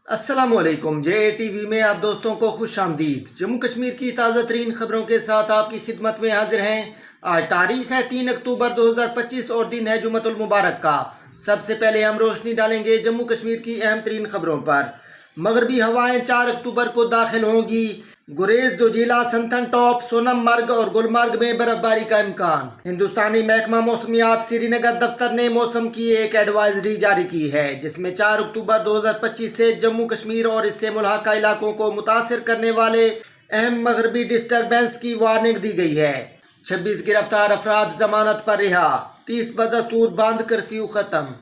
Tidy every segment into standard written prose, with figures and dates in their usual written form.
अस्सलामुअलैकुम। जे टीवी में आप दोस्तों को खुश आमदीद। जम्मू कश्मीर की ताज़ा तरीन खबरों के साथ आपकी खिदमत में हाजिर हैं। आज तारीख है 3 अक्टूबर 2025 और दिन है जुमतुल मुबारक का। सबसे पहले हम रोशनी डालेंगे जम्मू कश्मीर की अहम तरीन खबरों पर। मगरबी हवाएं 4 अक्टूबर को दाखिल होंगी। गुरेज, जोजिला, संथन टॉप, सोनम मर्ग और गुलमर्ग में बर्फबारी का इम्कान। हिंदुस्तानी महकमा मौसमियात श्रीनगर दफ्तर ने मौसम की एक एडवाइजरी जारी की है, जिसमें 4 अक्टूबर 2025 से जम्मू कश्मीर और इससे मुल्हाका इलाकों को मुतासर करने वाले अहम मगरबी डिस्टर्बेंस की वार्निंग दी गई है। 26 गिरफ्तार अफराद जमानत पर रिहा। 30 बदस्तूर बंद कर्फ्यू खत्म।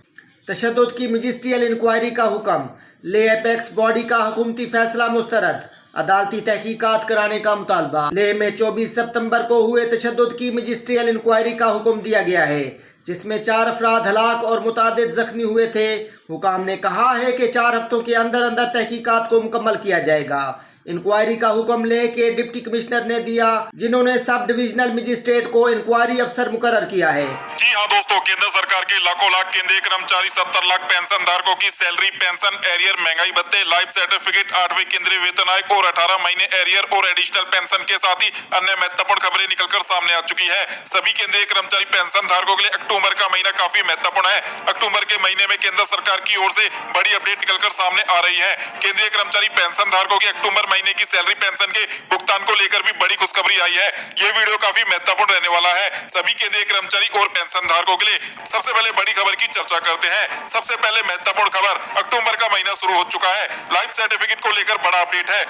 तशद्दुद की मजिस्ट्रियल इंक्वायरी का हुक्म। ले एपेक्स बॉडी का हुकूमती फैसला मुस्तरद। अदालती तहकीकात कराने का मुतालबा। लेह में 24 सितंबर को हुए तशद्दुद की मजिस्ट्रियल इंक्वायरी का हुक्म दिया गया है, जिसमें 4 अफराद हलाक और मुतादिद जख्मी हुए थे। हुकाम ने कहा है कि 4 हफ्तों के अंदर अंदर तहकीकात को मुकम्मल किया जाएगा। इंक्वायरी का हुक्म लेह के डिप्टी कमिश्नर ने दिया, जिन्होंने सब डिविजनल मजिस्ट्रेट को इंक्वायरी अफसर मुकर्रर किया है। जी हाँ दोस्तों, केंद्र सरकार के लाखों लाख केंद्रीय कर्मचारी 70 लाख पेंशन धारकों की सैलरी, पेंशन, एरियर, महंगाई भत्ते, लाइफ सर्टिफिकेट, 8वें केंद्रीय वेतन आयोग और 18 महीने एरियर और एडिशनल पेंशन के साथ ही अन्य महत्वपूर्ण खबरें निकलकर सामने आ चुकी है। सभी केंद्रीय कर्मचारी पेंशन धारकों के लिए अक्टूबर का महीना काफी महत्वपूर्ण है। अक्टूबर के महीने में केंद्र सरकार की ओर से बड़ी अपडेट निकलकर सामने आ रही है। केंद्रीय कर्मचारी पेंशन धारकों की अक्टूबर महीने की सैलरी, पेंशन के भुगतान को लेकर भी बड़ी खुशखबरी आई है। ये वीडियो काफी महत्वपूर्ण रहने वाला है सभी केंद्रीय कर्मचारी और पेंशन धारकों के लिए। सबसे पहले बड़ी खबर की चर्चा करते हैं। सबसे पहले महत्वपूर्ण खबर, अक्टूबर का महीना शुरू हो चुका है। लाइफ सर्टिफिकेट को लेकर बड़ा अपडेट है।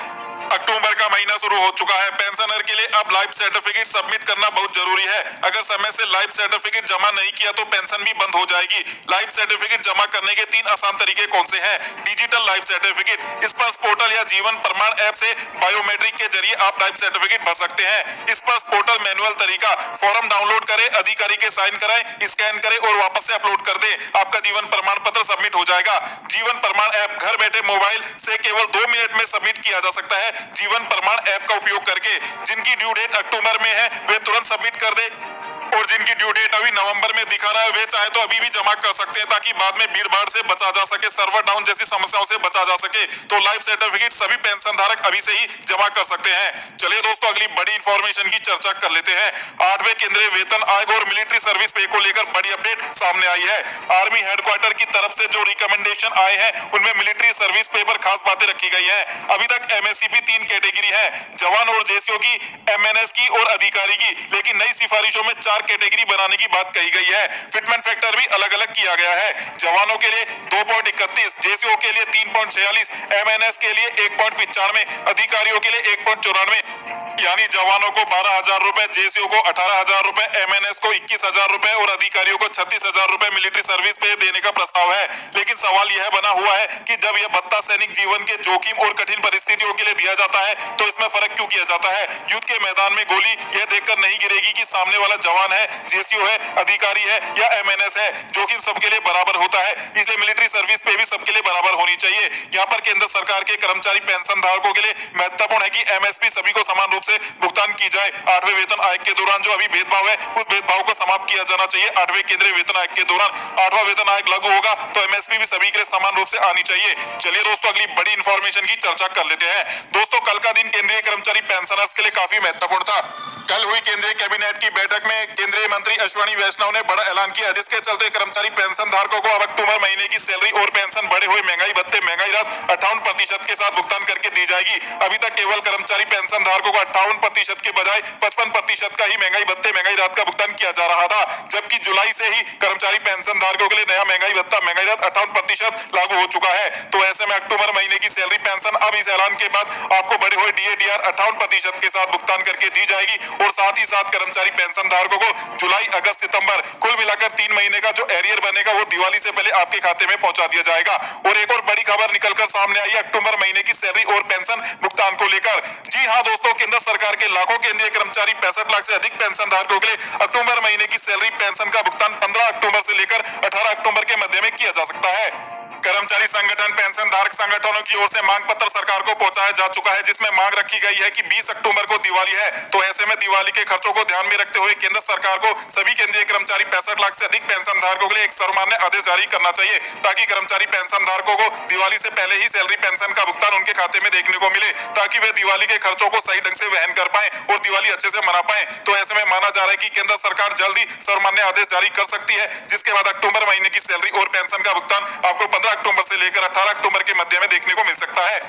अक्टूबर का महीना शुरू हो चुका है। पेंशनर के लिए अब लाइफ सर्टिफिकेट सबमिट करना बहुत जरूरी है। अगर समय से लाइफ सर्टिफिकेट जमा नहीं किया तो पेंशन भी बंद हो जाएगी। लाइफ सर्टिफिकेट जमा करने के 3 आसान तरीके कौन से हैं? डिजिटल लाइफ सर्टिफिकेट, स्पर्श पोर्टल या जीवन प्रमाण ऐप से बायोमेट्रिक के जरिए आप लाइफ सर्टिफिकेट भर सकते हैं। स्पर्श पोर्टल मैनुअल तरीका, फॉर्म डाउनलोड करें, अधिकारी के साइन कराएं, स्कैन करें और वापस से अपलोड कर दें, आपका जीवन प्रमाण पत्र सबमिट हो जाएगा। जीवन प्रमाण ऐप घर बैठे मोबाइल से केवल 2 मिनट में सबमिट किया जा सकता है। जीवन प्रमाण ऐप का उपयोग करके जिनकी ड्यू डेट अक्टूबर में है वे तुरंत सबमिट कर दे, और जिनकी ड्यू डेट अभी नवंबर में दिखा रहा है वे चाहे तो अभी भी जमा कर सकते हैं, ताकि बाद में भीड़ भाड़ से बचा जा सके, सर्वर डाउन जैसी समस्याओं से बचा जा सके। तो लाइफ सर्टिफिकेट सभी पेंशन धारक अभी से ही जमा कर सकते हैं। चलिए दोस्तों, अगली बड़ी इंफॉर्मेशन की चर्चा कर लेते हैं। 8वें केंद्रीय वेतन आयोग और मिलिट्री सर्विस पे को लेकर बड़ी अपडेट सामने आई है। आर्मी हेडक्वार्टर की तरफ से जो रिकमेंडेशन आए हैं उनमें मिलिट्री सर्विस पे पर खास बातें रखी गई है। अभी तक एमएससीपी 3 कैटेगरी है, जवान और जेसीओ की, एमएनएस की और अधिकारी की, लेकिन नई सिफारिशों में 4 कैटेगरी बनाने की बात कही गई है। फिटमेंट फैक्टर भी अलग अलग किया गया है। जवानों के लिए 2.31, जेसीओ के लिए 3.46, एमएनएस के लिए 1.95, अधिकारियों के लिए 1.94, यानी जवानों को 12,000 रुपए, जेसीओ को 18,000 रुपए, एमएनएस को 21,000 रुपए और अधिकारियों को 36,000 रुपए मिलिट्री सर्विस पे देने का प्रस्ताव है। लेकिन सवाल यह बना हुआ है कि जब यह भत्ता सैनिक जीवन के जोखिम और कठिन परिस्थितियों के लिए दिया जाता है तो इसमें फर्क क्यों किया जाता है? युद्ध के मैदान में गोली यह देखकर नहीं गिरेगी कि सामने वाला जवान है, जेसीओ है, अधिकारी है या एमएनएस है। जोखिम सबके लिए बराबर होता है, इसलिए मिलिट्री सर्विस पे भी सबके लिए बराबर होनी चाहिए। यहाँ पर केंद्र सरकार के कर्मचारी पेंशन धारकों के लिए महत्वपूर्ण है कि एमएसपी सभी को समान रूप से भुगतान की जाए। 8वें वेतन आयोग के दौरान जो अभी भेदभाव है उस भेदभाव को समाप्त किया जाना चाहिए। 8वें केंद्रीय वेतन आयोग के दौरान 8वां वेतन आयोग लागू होगा तो एमएसपी भी सभी के लिए समान रूप से आनी चाहिए। चलिए दोस्तों, अगली बड़ी इंफॉर्मेशन की चर्चा कर लेते हैं। दोस्तों, कल का दिन केंद्रीय कर्मचारी पेंशनर्स के लिए काफी महत्वपूर्ण था। कल हुई केंद्रीय कैबिनेट की बैठक में केंद्रीय मंत्री अश्विनी वैष्णव ने बड़ा ऐलान किया, जिसके चलते कर्मचारी पेंशन धारकों को अब अक्टूबर महीने की सैलरी और पेंशन बढ़े हुए महंगाई भत्ते, महंगाई राहत 58% के साथ भुगतान करके दी जाएगी। अभी तक केवल कर्मचारी पेंशन धारकों को 58% के बजाय 55% का ही महंगाई भत्ते, महंगाई राहत का भुगतान किया जा रहा था, जबकि जुलाई से ही कर्मचारी पेंशन धारकों के लिए नया महंगाई भत्ता, महंगाई राहत 58% लागू हो चुका है। तो ऐसे में अक्टूबर महीने की सैलरी, पेंशन अब इस ऐलान के बाद आपको बढ़े हुए डीएडीआर 58% के साथ भुगतान करके दी जाएगी, और साथ ही साथ कर्मचारी पेंशन धारकों को जुलाई, अगस्त, सितंबर कुल मिलाकर 3 महीने का जो एरियर बनेगा वो दिवाली से पहले आपके खाते में पहुंचा दिया जाएगा। और एक और बड़ी खबर निकलकर सामने आई है अक्टूबर महीने की सैलरी और पेंशन भुगतान को लेकर। जी हाँ दोस्तों, केंद्र सरकार के लाखों केंद्रीय कर्मचारी 65 लाख से अधिक पेंशन धारकों के लिए अक्टूबर महीने की सैलरी, पेंशन का भुगतान 15 अक्टूबर से लेकर 18 अक्टूबर के मध्य में किया जा सकता है। कर्मचारी संगठन पेंशन धारक संगठनों की ओर से मांग पत्र सरकार को पहुंचाया जा चुका है, जिसमें मांग रखी गई है कि 20 अक्टूबर को दिवाली है, तो ऐसे में दिवाली के खर्चों को ध्यान में रखते हुए केंद्र सरकार को सभी केंद्रीय कर्मचारी 65 लाख से अधिक पेंशन धारकों के लिए एक सर्वमान्य आदेश जारी करना चाहिए, ताकि कर्मचारी पेंशन धारकों को दिवाली से पहले ही सैलरी पेंशन का भुगतान उनके खाते में देखने को मिले, ताकि वे दिवाली के खर्चों को सही ढंग से वहन कर पाए और दिवाली अच्छे से मना पाए। तो ऐसे में माना जा रहा है कि केंद्र सरकार जल्द ही सर्वमान्य आदेश जारी कर सकती है, जिसके बाद अक्टूबर महीने की सैलरी और पेंशन का भुगतान आपको 15 अक्टूबर से लेकर 18 अक्टूबर के मध्य में देखने को मिल सकता है।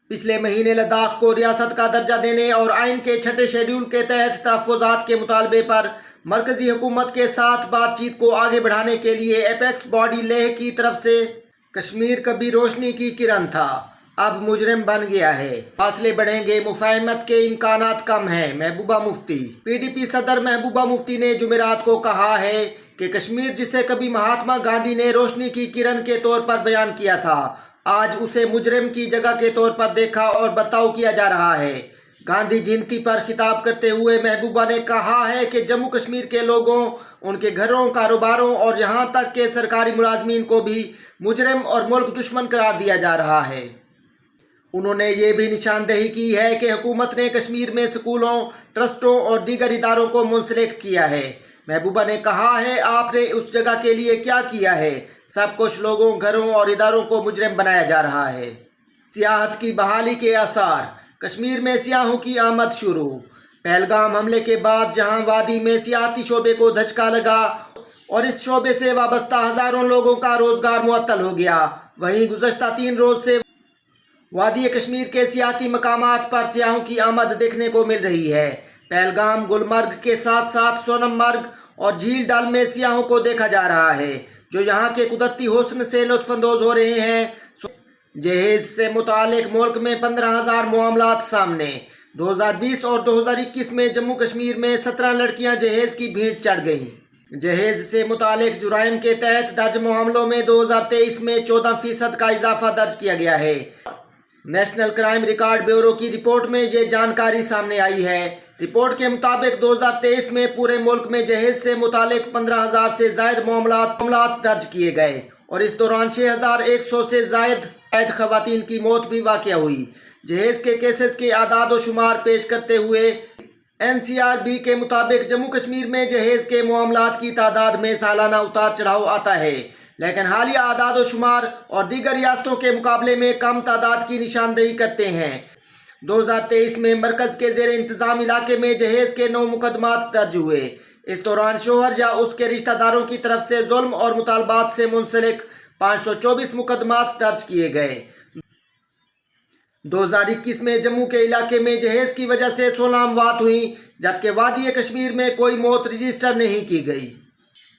पिछले महीने लद्दाख को रियासत का दर्जा देने और आइन के 6ठे शेड्यूल के तहत तहफ़्फ़ुज़ात के मुतालबे पर मरकजी हुकूमत के साथ बातचीत को आगे बढ़ाने के लिए एपेक्स बॉडी लेह की तरफ से कश्मीर कभी रोशनी की किरण था, अब मुजरिम बन गया है। फासले बढ़ेंगे, मुफाहमत के इम्कानात कम हैं। महबूबा मुफ्ती। पीडीपी सदर महबूबा मुफ्ती ने जुमेरात को कहा है कि कश्मीर जिसे कभी महात्मा गांधी ने रोशनी की किरण के तौर पर बयान किया था, आज उसे मुजरिम की जगह के तौर पर देखा और बर्ताव किया जा रहा है। गांधी जयंती पर खिताब करते हुए महबूबा ने कहा है कि जम्मू कश्मीर के लोगों, उनके घरों, कारोबारों और यहाँ तक के सरकारी मुलाजमीन को भी मुजरिम और मुल्क दुश्मन करार दिया जा रहा है। उन्होंने ये भी निशानदेही की है कि हुकूमत ने कश्मीर में स्कूलों, ट्रस्टों और दीगर इदारों को मुंसलिक किया है। महबूबा ने कहा है, आपने उस जगह के लिए क्या किया है? सब कुछ लोगों, घरों और इदारों को मुजरिम बनाया जा रहा है। सियाहत की बहाली के आसार। कश्मीर में सियाहों की आमद शुरू। पहलगाम हमले के बाद जहां वादी में सियाहती शोबे को धचका लगा और इस शोबे से वाबस्ता हज़ारों लोगों का रोजगार मुअत्तल हो गया, वहीं गुज़श्ता 3 रोज से वादी कश्मीर के सियाहती मकामात पर सियाहों की आमद देखने को मिल रही है। पहलगाम, गुलमर्ग के साथ साथ सोनमर्ग और झील डल में सियाहों को देखा जा रहा है, जो यहाँ के कुदरती हुस्न से लुत्फानंदोज हो रहे हैं। जहेज से मुतालिक मुल्क में 15,000 मामलात सामने। 2020 और 2021 में जम्मू कश्मीर में 17 लड़कियां जहेज की भीड़ चढ़ गईं। जहेज से मुतालिक जुराइम के तहत दर्ज मामलों में 2023 में 14% का इजाफा दर्ज किया गया है। नेशनल क्राइम रिकॉर्ड ब्यूरो की रिपोर्ट में ये जानकारी सामने आई है। रिपोर्ट के मुताबिक 2023 में पूरे मुल्क में जहेज से मुतालिक 15,000 से जायद मामलात दर्ज किए गए और इस दौरान 6,100 से जायद खवातीन की मौत भी वाक़या हुई। जहेज के केसेस के आदाद व शुमार पेश करते हुए NCRB के मुताबिक जम्मू कश्मीर में जहेज के मामलात की तादाद में सालाना उतार चढ़ाव आता है, लेकिन हालिया आदाद व शुमार और दीगर रियासतों के मुकाबले में कम तादाद की निशानदेही करते हैं। 2023 में मरकज़ के ज़ेर इंतज़ाम इलाके में जहेज के 9 मुकदमात दर्ज हुए। इस दौरान शोहर या उसके रिश्तेदारों की तरफ से जुल्म और मुतालबात से मुंसलिक 524 मुकदमात दर्ज किए गए। 2021 में जम्मू के इलाके में जहेज की वजह से 16 अमवात हुई, जबकि वादी कश्मीर में कोई मौत रजिस्टर नहीं की गई।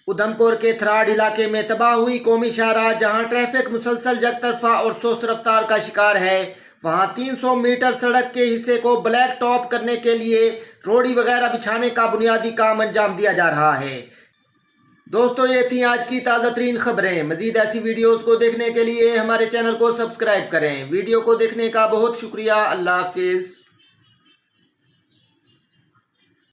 उधमपुर के थराड़ इलाके में तबाह हुई कौमी शाहराह, जहां ट्रैफिक मुसलसल यकतरफा और सुस्त रफ्तार का शिकार है, वहां 300 मीटर सड़क के हिस्से को ब्लैक टॉप करने के लिए रोड़ी वगैरह बिछाने का बुनियादी काम अंजाम दिया जा रहा है। दोस्तों, ये थी आज की ताज़ा तरीन खबरें। मज़ीद ऐसी वीडियोस को देखने के लिए हमारे चैनल को सब्सक्राइब करें। वीडियो को देखने का बहुत शुक्रिया। अल्लाह हाफिज़।